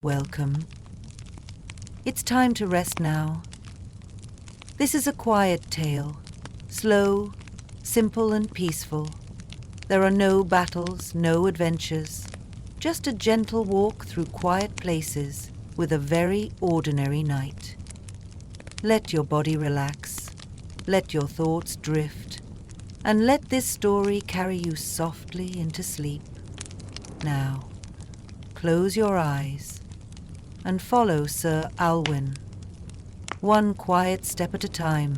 welcome. It's time to rest now. This is a quiet tale, slow, simple and peaceful. There are no battles, no adventures, just a gentle walk through quiet places with a very ordinary night. Let your body relax, let your thoughts drift, and let this story carry you softly into sleep. Now, close your eyes and follow Sir Alwyn. One quiet step at a time,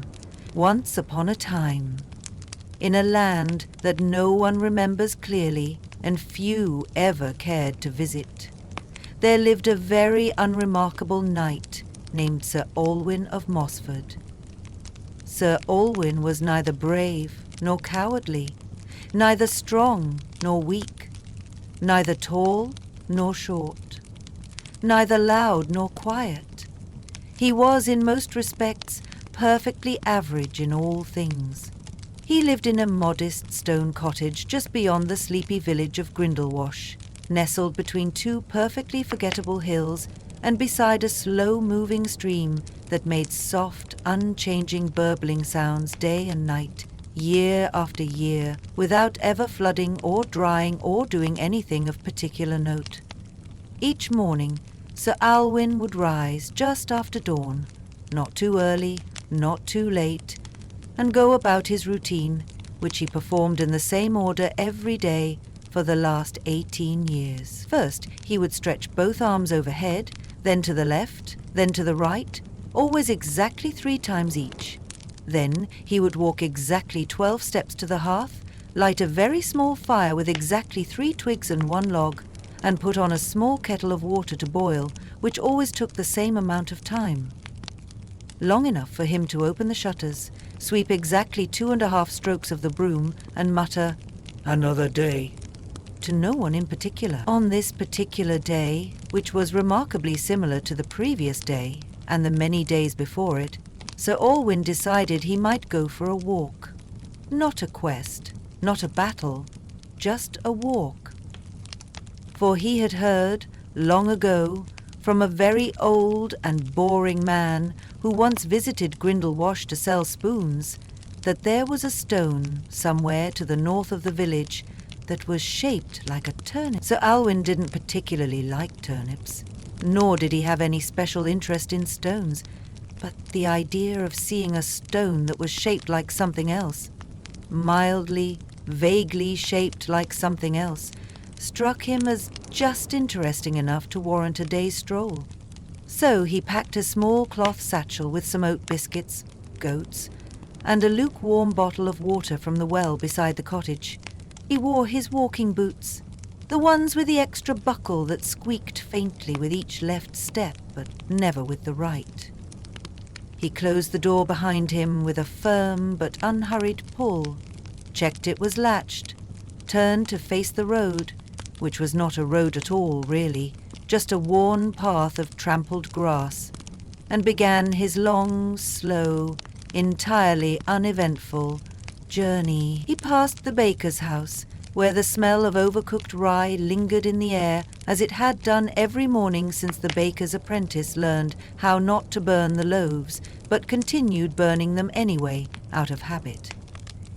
once upon a time, in a land that no one remembers clearly and few ever cared to visit, there lived a very unremarkable knight named Sir Alwyn of Mossford. Sir Alwyn was neither brave nor cowardly, neither strong nor weak, neither tall nor short, neither loud nor quiet. He was in most respects perfectly average in all things. He lived in a modest stone cottage just beyond the sleepy village of Grindlewash, nestled between two perfectly forgettable hills and beside a slow-moving stream that made soft, unchanging burbling sounds day and night, year after year, without ever flooding or drying or doing anything of particular note. Each morning, Sir Alwyn would rise just after dawn, not too early, not too late, and go about his routine, which he performed in the same order every day for the last 18 years. First, he would stretch both arms overhead, then to the left, then to the right, always exactly 3 times each. Then he would walk exactly 12 steps to the hearth, light a very small fire with exactly 3 twigs and 1 log, and put on a small kettle of water to boil, which always took the same amount of time. Long enough for him to open the shutters, sweep exactly 2.5 strokes of the broom, and mutter, "Another day," to no one in particular. On this particular day, which was remarkably similar to the previous day and the many days before it, Sir Alwyn decided he might go for a walk. Not a quest, not a battle, just a walk. For he had heard, long ago, from a very old and boring man who once visited Grindlewash to sell spoons, that there was a stone somewhere to the north of the village that was shaped like a turnip. Sir Alwyn didn't particularly like turnips, nor did he have any special interest in stones, but the idea of seeing a stone that was shaped like something else, mildly, vaguely shaped like something else, struck him as just interesting enough to warrant a day's stroll. So he packed a small cloth satchel with some oat biscuits, goats, and a lukewarm bottle of water from the well beside the cottage. He wore his walking boots, the ones with the extra buckle that squeaked faintly with each left step, but never with the right. He closed the door behind him with a firm but unhurried pull, checked it was latched, turned to face the road, which was not a road at all, really, just a worn path of trampled grass, and began his long, slow, entirely uneventful journey. He passed the baker's house, where the smell of overcooked rye lingered in the air as it had done every morning since the baker's apprentice learned how not to burn the loaves, but continued burning them anyway, out of habit.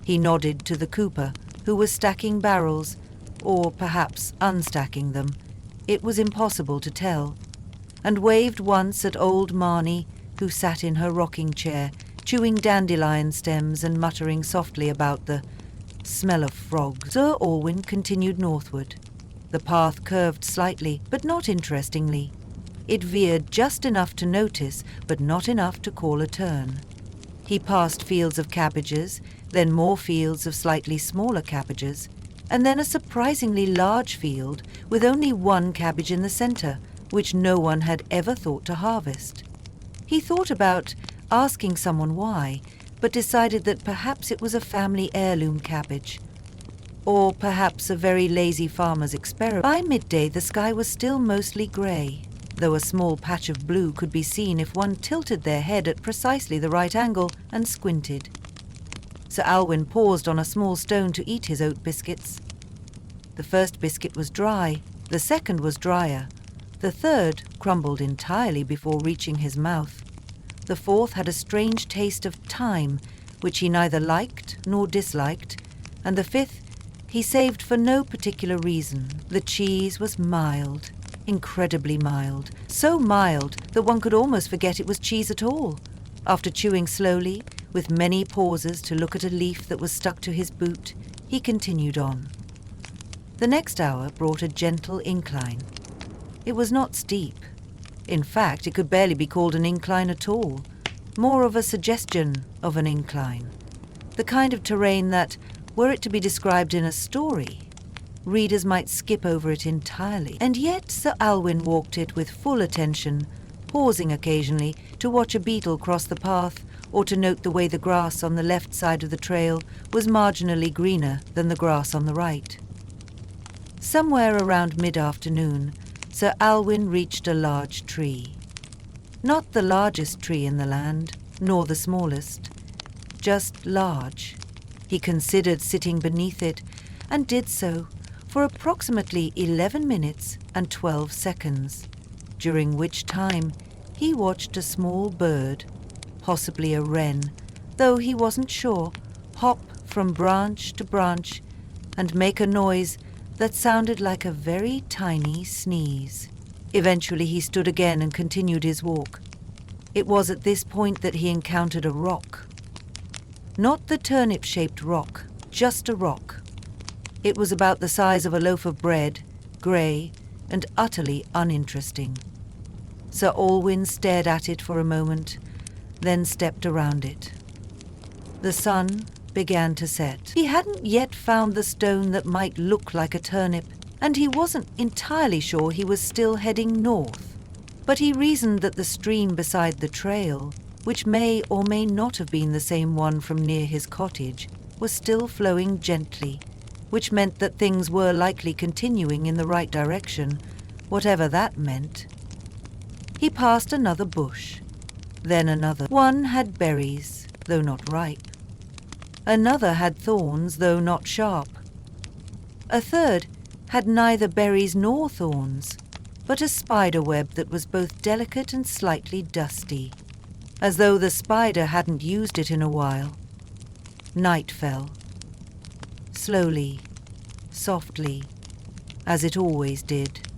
He nodded to the cooper, who was stacking barrels, or perhaps unstacking them, it was impossible to tell, and waved once at old Marnie, who sat in her rocking chair, chewing dandelion stems and muttering softly about the smell of frogs. Sir Alwyn continued northward. The path curved slightly, but not interestingly. It veered just enough to notice, but not enough to call a turn. He passed fields of cabbages, then more fields of slightly smaller cabbages, and then a surprisingly large field with only 1 cabbage in the centre, which no one had ever thought to harvest. He thought about asking someone why, but decided that perhaps it was a family heirloom cabbage, or perhaps a very lazy farmer's experiment. By midday the sky was still mostly grey, though a small patch of blue could be seen if one tilted their head at precisely the right angle and squinted. Sir Alwyn paused on a small stone to eat his oat biscuits. The first biscuit was dry, the second was drier, The third crumbled entirely before reaching his mouth. The fourth had a strange taste of thyme, which he neither liked nor disliked, and the fifth he saved for no particular reason. The cheese was mild, incredibly mild, so mild that one could almost forget it was cheese at all. After chewing slowly, with many pauses to look at a leaf that was stuck to his boot, he continued on. The next hour brought a gentle incline. It was not steep. In fact, it could barely be called an incline at all, more of a suggestion of an incline. The kind of terrain that, were it to be described in a story, readers might skip over it entirely. And yet Sir Alwyn walked it with full attention, pausing occasionally to watch a beetle cross the path or to note the way the grass on the left side of the trail was marginally greener than the grass on the right. Somewhere around mid-afternoon, Sir Alwyn reached a large tree. Not the largest tree in the land, nor the smallest, just large. He considered sitting beneath it, and did so for approximately 11 minutes and 12 seconds, during which time he watched a small bird, possibly a wren, though he wasn't sure, hop from branch to branch and make a noise that sounded like a very tiny sneeze. Eventually he stood again and continued his walk. It was at this point that he encountered a rock. Not the turnip-shaped rock, just a rock. It was about the size of a loaf of bread, grey, and utterly uninteresting. Sir Alwyn stared at it for a moment, then stepped around it. The sun began to set. He hadn't yet found the stone that might look like a turnip, and he wasn't entirely sure he was still heading north. But he reasoned that the stream beside the trail, which may or may not have been the same one from near his cottage, was still flowing gently, which meant that things were likely continuing in the right direction, whatever that meant. He passed another bush, then another. One had berries, though not ripe. Another had thorns, though not sharp. A third had neither berries nor thorns, but a spider web that was both delicate and slightly dusty, as though the spider hadn't used it in a while. Night fell. Slowly, softly, as it always did.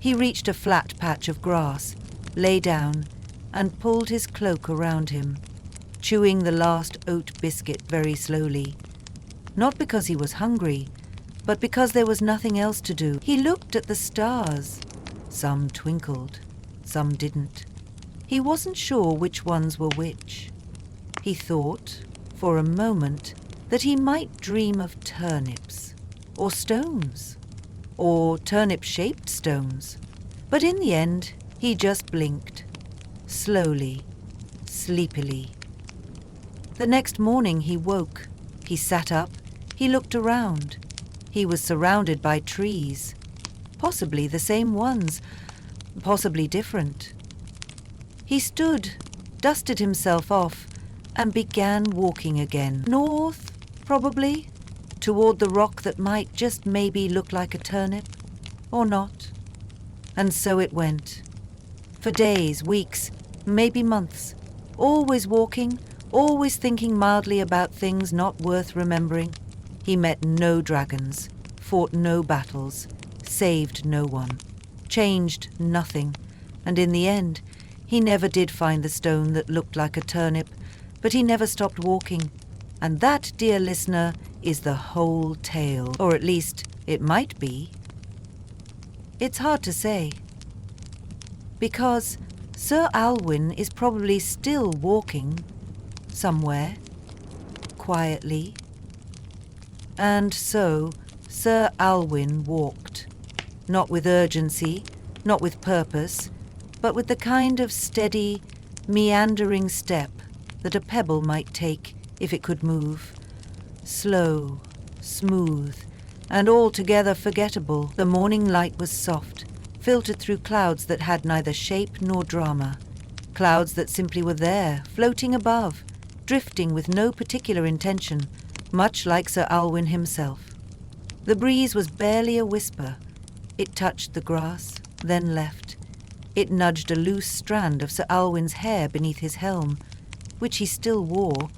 He reached a flat patch of grass, lay down, and pulled his cloak around him, chewing the last oat biscuit very slowly. Not because he was hungry, but because there was nothing else to do. He looked at the stars. Some twinkled, some didn't. He wasn't sure which ones were which. He thought, for a moment, that he might dream of turnips, or stones, or turnip-shaped stones. But in the end, he just blinked, slowly, sleepily. The next morning he woke. He sat up. He looked around. He was surrounded by trees. Possibly the same ones, possibly different. He stood, dusted himself off, and began walking again. North, probably, toward the rock that might just maybe look like a turnip, or not. And so it went. For days, weeks, maybe months, always walking, always thinking mildly about things not worth remembering. He met no dragons, fought no battles, saved no one, changed nothing, and in the end, he never did find the stone that looked like a turnip, but he never stopped walking. And that, dear listener, is the whole tale, or at least it might be. It's hard to say, because Sir Alwyn is probably still walking somewhere, quietly. And so Sir Alwyn walked, not with urgency, not with purpose, but with the kind of steady, meandering step that a pebble might take if it could move. Slow, smooth, and altogether forgettable. The morning light was soft, filtered through clouds that had neither shape nor drama, clouds that simply were there, floating above, drifting with no particular intention, much like Sir Alwyn himself. The breeze was barely a whisper. It touched the grass, then left. It nudged a loose strand of Sir Alwyn's hair beneath his helm, which he still wore,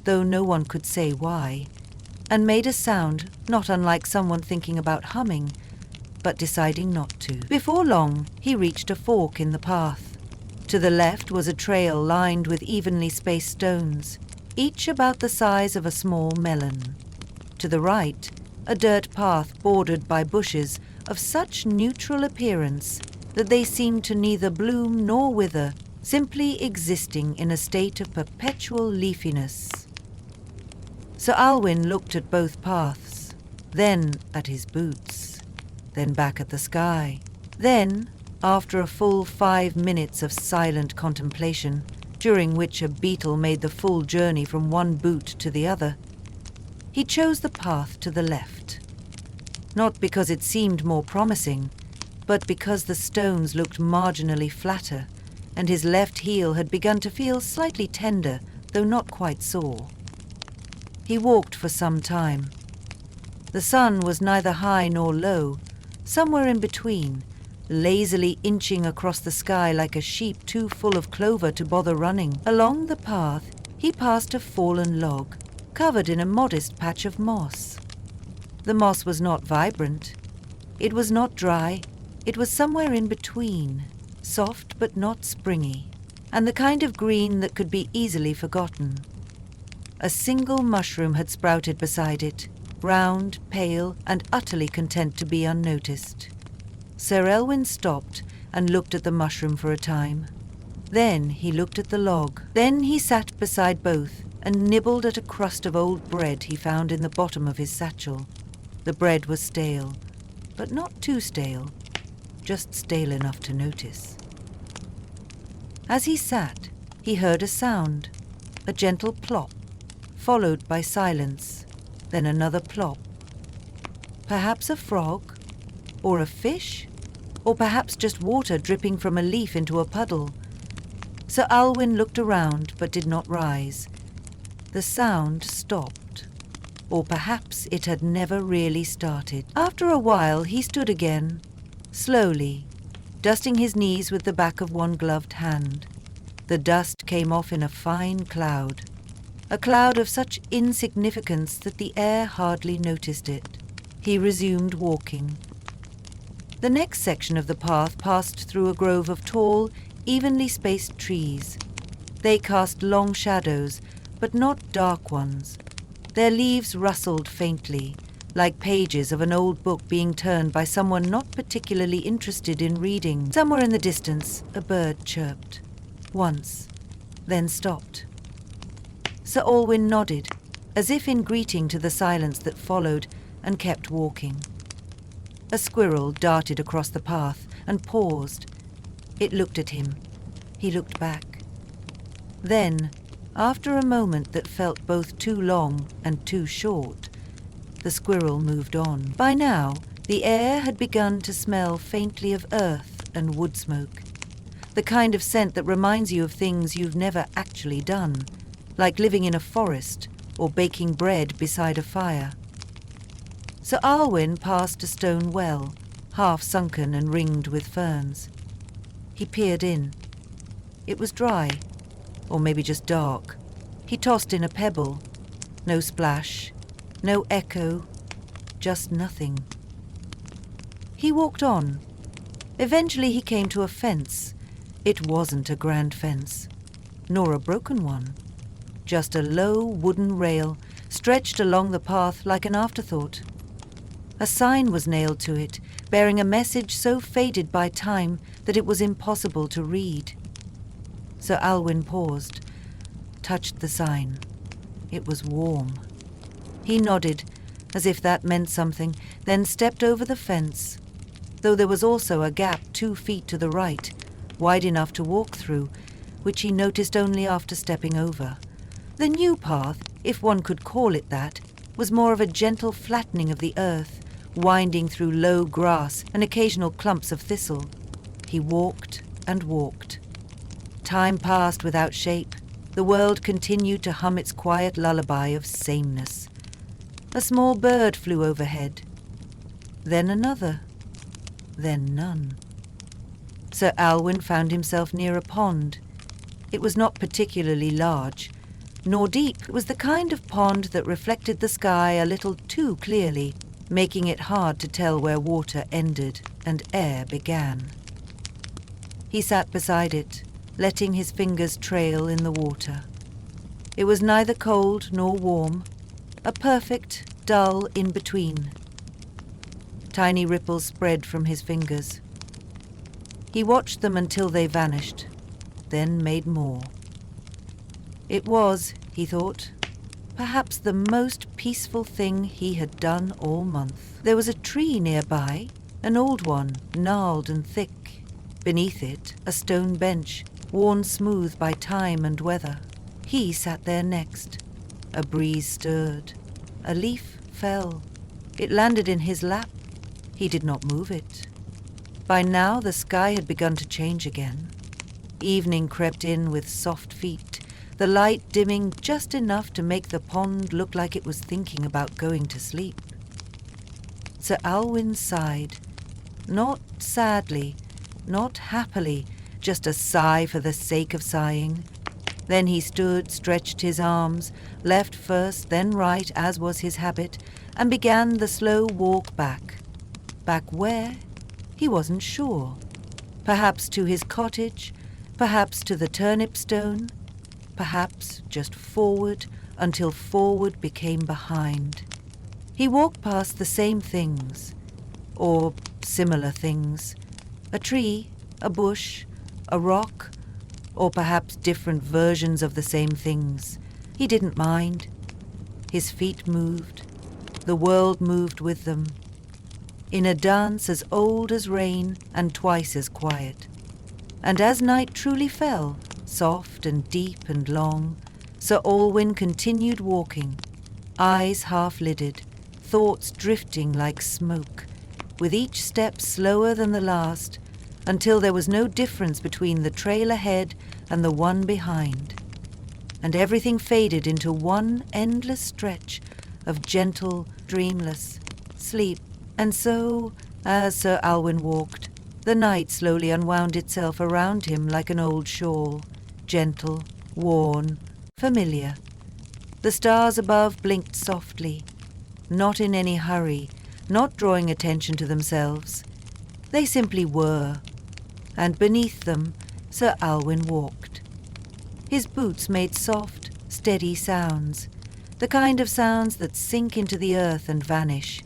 though no one could say why, and made a sound not unlike someone thinking about humming, but deciding not to. Before long, he reached a fork in the path. To the left was a trail lined with evenly spaced stones, each about the size of a small melon. To the right, a dirt path bordered by bushes of such neutral appearance that they seemed to neither bloom nor wither, simply existing in a state of perpetual leafiness. Sir Alwyn looked at both paths, then at his boots, then back at the sky. Then, after a full 5 minutes of silent contemplation, during which a beetle made the full journey from one boot to the other, he chose the path to the left. Not because it seemed more promising, but because the stones looked marginally flatter, and his left heel had begun to feel slightly tender, though not quite sore. He walked for some time. The sun was neither high nor low, somewhere in between, lazily inching across the sky like a sheep too full of clover to bother running. Along the path, he passed a fallen log, covered in a modest patch of moss. The moss was not vibrant. It was not dry. It was somewhere in between, soft but not springy, and the kind of green that could be easily forgotten. A single mushroom had sprouted beside it, round, pale, and utterly content to be unnoticed. Sir Elwyn stopped and looked at the mushroom for a time. Then he looked at the log. Then he sat beside both and nibbled at a crust of old bread he found in the bottom of his satchel. The bread was stale, but not too stale, just stale enough to notice. As he sat, he heard a sound, a gentle plop, followed by silence, then another plop. Perhaps a frog, or a fish, or perhaps just water dripping from a leaf into a puddle. Sir Alwyn looked around but did not rise. The sound stopped, or perhaps it had never really started. After a while he stood again, slowly, dusting his knees with the back of one gloved hand. The dust came off in a fine cloud, a cloud of such insignificance that the air hardly noticed it. He resumed walking. The next section of the path passed through a grove of tall, evenly spaced trees. They cast long shadows, but not dark ones. Their leaves rustled faintly, like pages of an old book being turned by someone not particularly interested in reading. Somewhere in the distance, a bird chirped. Once, then stopped. Sir Alwyn nodded, as if in greeting to the silence that followed, and kept walking. A squirrel darted across the path and paused. It looked at him. He looked back. Then, after a moment that felt both too long and too short, the squirrel moved on. By now, the air had begun to smell faintly of earth and wood smoke, the kind of scent that reminds you of things you've never actually done, like living in a forest or baking bread beside a fire. Sir Alwyn passed a stone well, half sunken and ringed with ferns. He peered in. It was dry, or maybe just dark. He tossed in a pebble. No splash, no echo, just nothing. He walked on. Eventually he came to a fence. It wasn't a grand fence, nor a broken one. Just a low wooden rail stretched along the path like an afterthought. A sign was nailed to it, bearing a message so faded by time that it was impossible to read. Sir Alwyn paused, touched the sign. It was warm. He nodded, as if that meant something, then stepped over the fence, though there was also a gap 2 feet to the right, wide enough to walk through, which he noticed only after stepping over. The new path, if one could call it that, was more of a gentle flattening of the earth, winding through low grass and occasional clumps of thistle. He walked and walked. Time passed without shape. The world continued to hum its quiet lullaby of sameness. A small bird flew overhead. Then another. Then none. Sir Alwyn found himself near a pond. It was not particularly large, nor deep. It was the kind of pond that reflected the sky a little too clearly, making it hard to tell where water ended and air began. He sat beside it, letting his fingers trail in the water. It was neither cold nor warm, a perfect, dull in-between. Tiny ripples spread from his fingers. He watched them until they vanished, then made more. It was, he thought, perhaps the most peaceful thing he had done all month. There was a tree nearby, an old one, gnarled and thick. Beneath it, a stone bench, worn smooth by time and weather. He sat there next. A breeze stirred. A leaf fell. It landed in his lap. He did not move it. By now the sky had begun to change again. Evening crept in with soft feet, the light dimming just enough to make the pond look like it was thinking about going to sleep. Sir Alwyn sighed, not sadly, not happily, just a sigh for the sake of sighing. Then he stood, stretched his arms, left first, then right, as was his habit, and began the slow walk back. Back where? He wasn't sure. Perhaps to his cottage, perhaps to the turnip stone, perhaps just forward until forward became behind. He walked past the same things, or similar things. A tree, a bush, a rock, or perhaps different versions of the same things. He didn't mind. His feet moved. The world moved with them. In a dance as old as rain and twice as quiet. And as night truly fell, soft and deep and long, Sir Alwyn continued walking, eyes half-lidded, thoughts drifting like smoke, with each step slower than the last, until there was no difference between the trail ahead and the one behind, and everything faded into one endless stretch of gentle, dreamless sleep. And so, as Sir Alwyn walked, the night slowly unwound itself around him like an old shawl, gentle, worn, familiar. The stars above blinked softly, not in any hurry, not drawing attention to themselves. They simply were, and beneath them Sir Alwyn walked. His boots made soft, steady sounds, the kind of sounds that sink into the earth and vanish.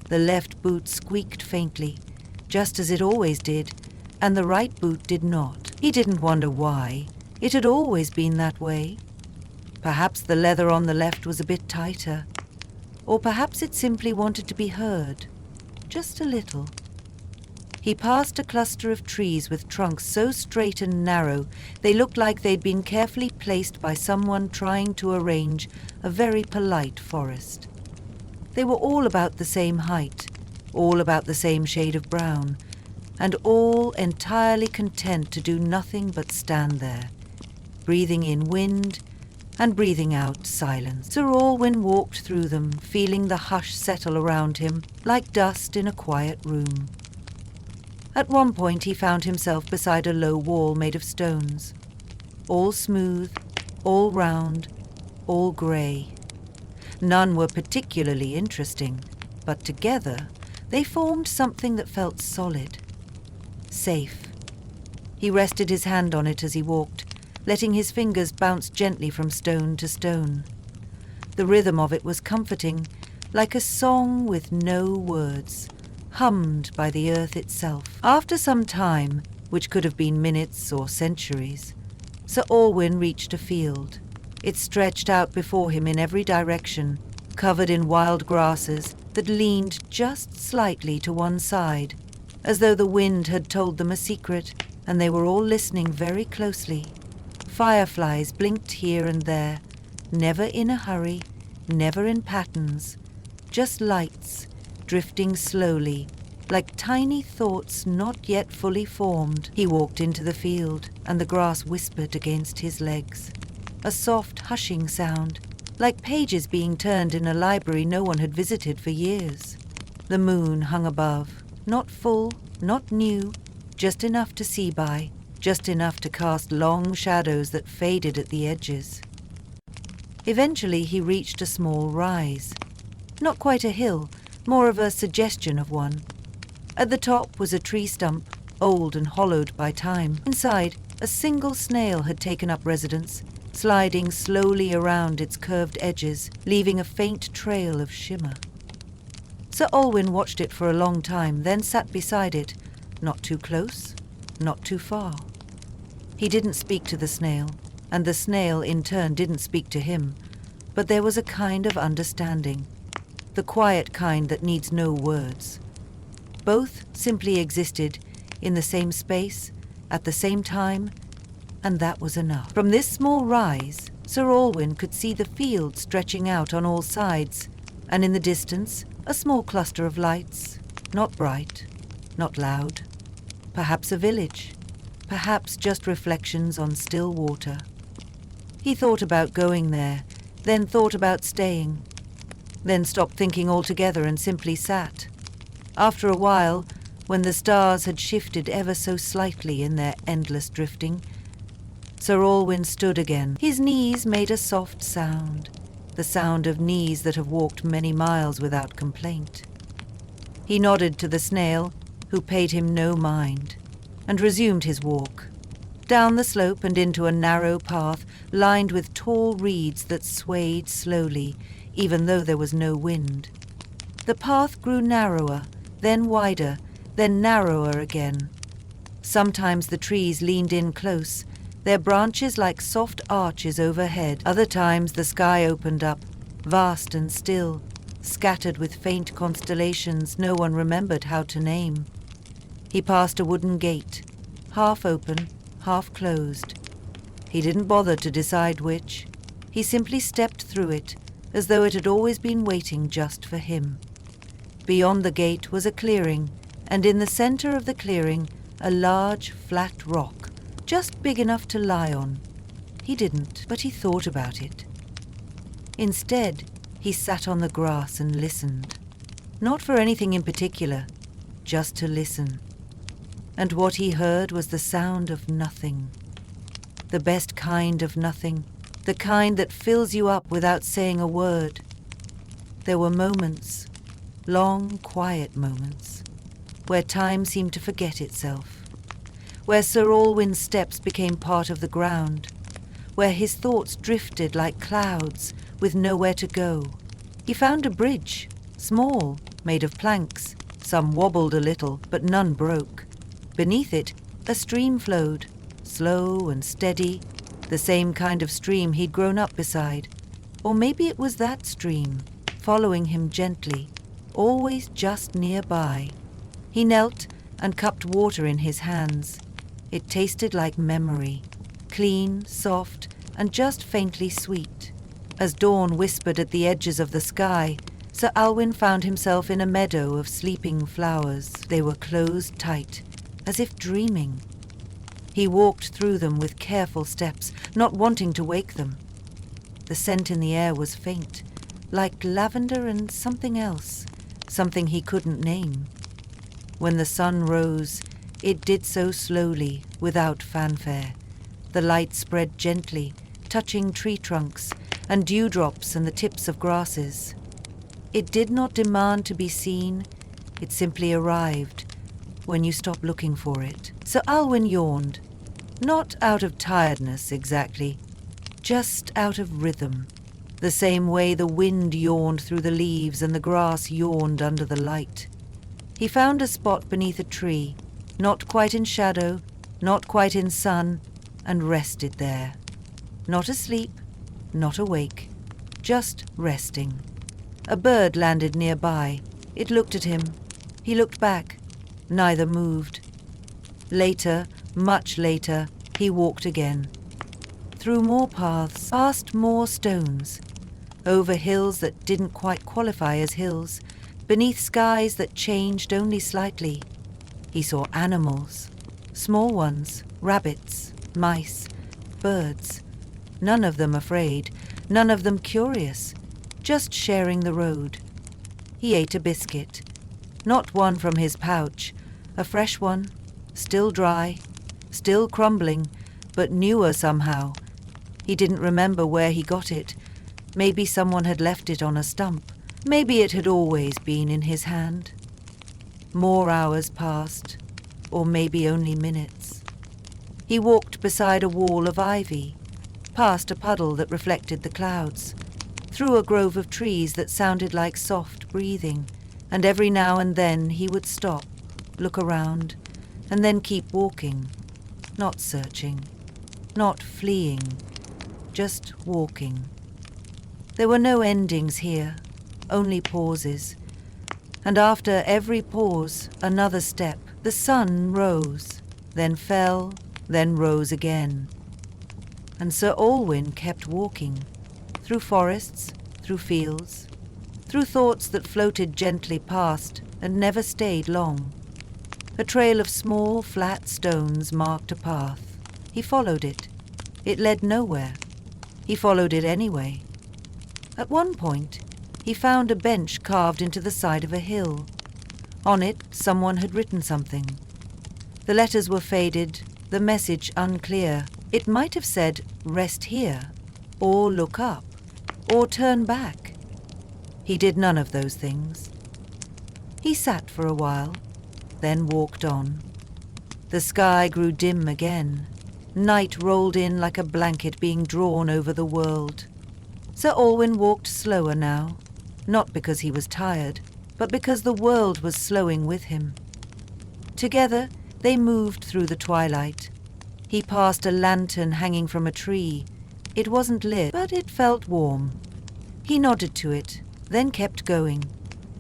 The left boot squeaked faintly, just as it always did, and the right boot did not. He didn't wonder why. It had always been that way. Perhaps the leather on the left was a bit tighter, or perhaps it simply wanted to be heard, just a little. He passed a cluster of trees with trunks so straight and narrow they looked like they'd been carefully placed by someone trying to arrange a very polite forest. They were all about the same height, all about the same shade of brown, and all entirely content to do nothing but stand there, breathing in wind and breathing out silence. Sir Alwyn walked through them, feeling the hush settle around him like dust in a quiet room. At one point he found himself beside a low wall made of stones, all smooth, all round, all grey. None were particularly interesting, but together they formed something that felt solid, safe. He rested his hand on it as he walked, letting his fingers bounce gently from stone to stone. The rhythm of it was comforting, like a song with no words, hummed by the earth itself. After some time, which could have been minutes or centuries, Sir Alwyn reached a field. It stretched out before him in every direction, covered in wild grasses that leaned just slightly to one side, as though the wind had told them a secret and they were all listening very closely. Fireflies blinked here and there, never in a hurry, never in patterns, just lights, drifting slowly, like tiny thoughts not yet fully formed. He walked into the field, and the grass whispered against his legs. A soft hushing sound, like pages being turned in a library no one had visited for years. The moon hung above, not full, not new, just enough to see by, just enough to cast long shadows that faded at the edges. Eventually he reached a small rise. Not quite a hill, more of a suggestion of one. At the top was a tree stump, old and hollowed by time. Inside, a single snail had taken up residence, sliding slowly around its curved edges, leaving a faint trail of shimmer. Sir Olwyn watched it for a long time, then sat beside it, not too close, not too far. He didn't speak to the snail, and the snail in turn didn't speak to him, but there was a kind of understanding, the quiet kind that needs no words. Both simply existed in the same space, at the same time, and that was enough. From this small rise, Sir Olwyn could see the field stretching out on all sides, and in the distance, a small cluster of lights, not bright, not loud, perhaps a village, perhaps just reflections on still water. He thought about going there, then thought about staying, then stopped thinking altogether and simply sat. After a while, when the stars had shifted ever so slightly in their endless drifting, Sir Olwyn stood again. His knees made a soft sound, the sound of knees that have walked many miles without complaint. He nodded to the snail, who paid him no mind, and resumed his walk, down the slope and into a narrow path lined with tall reeds that swayed slowly, even though there was no wind. The path grew narrower, then wider, then narrower again. Sometimes the trees leaned in close, their branches like soft arches overhead. Other times the sky opened up, vast and still, scattered with faint constellations no one remembered how to name. He passed a wooden gate, half open, half closed. He didn't bother to decide which. He simply stepped through it, as though it had always been waiting just for him. Beyond the gate was a clearing, and in the center of the clearing, a large, flat rock, just big enough to lie on. He didn't, but he thought about it. Instead, he sat on the grass and listened. Not for anything in particular, just to listen. And what he heard was the sound of nothing. The best kind of nothing, the kind that fills you up without saying a word. There were moments, long, quiet moments, where time seemed to forget itself, where Sir Olwyn's steps became part of the ground, where his thoughts drifted like clouds with nowhere to go. He found a bridge, small, made of planks. Some wobbled a little, but none broke. Beneath it, a stream flowed, slow and steady, the same kind of stream he'd grown up beside. Or maybe it was that stream, following him gently, always just nearby. He knelt and cupped water in his hands. It tasted like memory, clean, soft, and just faintly sweet. As dawn whispered at the edges of the sky, Sir Alwyn found himself in a meadow of sleeping flowers. They were closed tight, as if dreaming. He walked through them with careful steps, not wanting to wake them. The scent in the air was faint, like lavender and something else, something he couldn't name. When the sun rose, it did so slowly, without fanfare. The light spread gently, touching tree trunks and dewdrops and the tips of grasses. It did not demand to be seen, it simply arrived when you stopped looking for it. Sir Alwyn yawned, not out of tiredness exactly, just out of rhythm, the same way the wind yawned through the leaves and the grass yawned under the light. He found a spot beneath a tree, not quite in shadow, not quite in sun, and rested there. Not asleep, not awake, just resting. A bird landed nearby. It looked at him. He looked back. Neither moved. Later, much later, he walked again. Through more paths, past more stones, over hills that didn't quite qualify as hills, beneath skies that changed only slightly. He saw animals, small ones, rabbits, mice, birds, none of them afraid, none of them curious, just sharing the road. He ate a biscuit, not one from his pouch, a fresh one, still dry, still crumbling, but newer somehow. He didn't remember where he got it. Maybe someone had left it on a stump. Maybe it had always been in his hand. More hours passed, or maybe only minutes. He walked beside a wall of ivy, past a puddle that reflected the clouds, through a grove of trees that sounded like soft breathing, and every now and then he would stop, look around, and then keep walking, not searching, not fleeing, just walking. There were no endings here, only pauses. And after every pause, another step. The sun rose, then fell, then rose again. And Sir Alwyn kept walking, through forests, through fields, through thoughts that floated gently past and never stayed long. A trail of small, flat stones marked a path. He followed it. It led nowhere. He followed it anyway. At one point, he found a bench carved into the side of a hill. On it, someone had written something. The letters were faded, the message unclear. It might have said, "Rest here," or "Look up," or "Turn back." He did none of those things. He sat for a while, then walked on. The sky grew dim again. Night rolled in like a blanket being drawn over the world. Sir Alwyn walked slower now, not because he was tired, but because the world was slowing with him. Together, they moved through the twilight. He passed a lantern hanging from a tree. It wasn't lit, but it felt warm. He nodded to it, then kept going.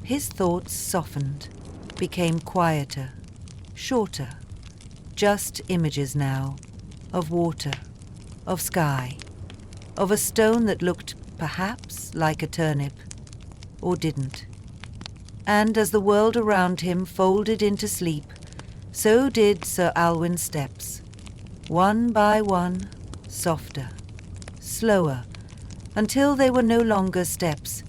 His thoughts softened, became quieter, shorter. Just images now, of water, of sky, of a stone that looked perhaps like a turnip, or didn't. And as the world around him folded into sleep, so did Sir Alwyn's steps, one by one, softer, slower, until they were no longer steps,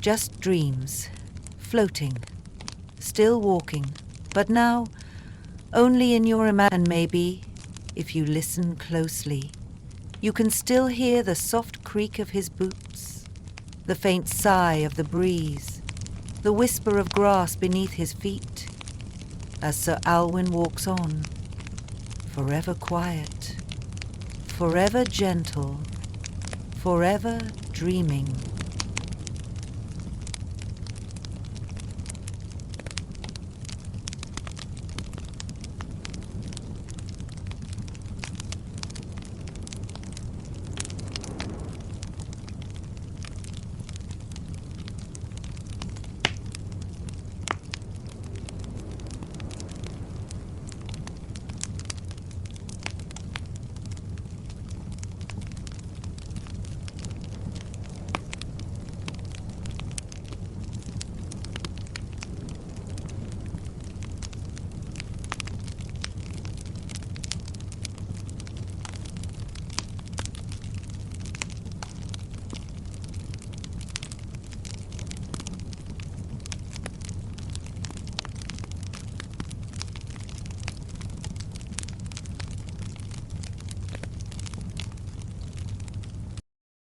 just dreams, floating, still walking, but now only in your imagination. And maybe, if you listen closely, you can still hear the soft creak of his boots, the faint sigh of the breeze, the whisper of grass beneath his feet, as Sir Alwyn walks on, forever quiet, forever gentle, forever dreaming.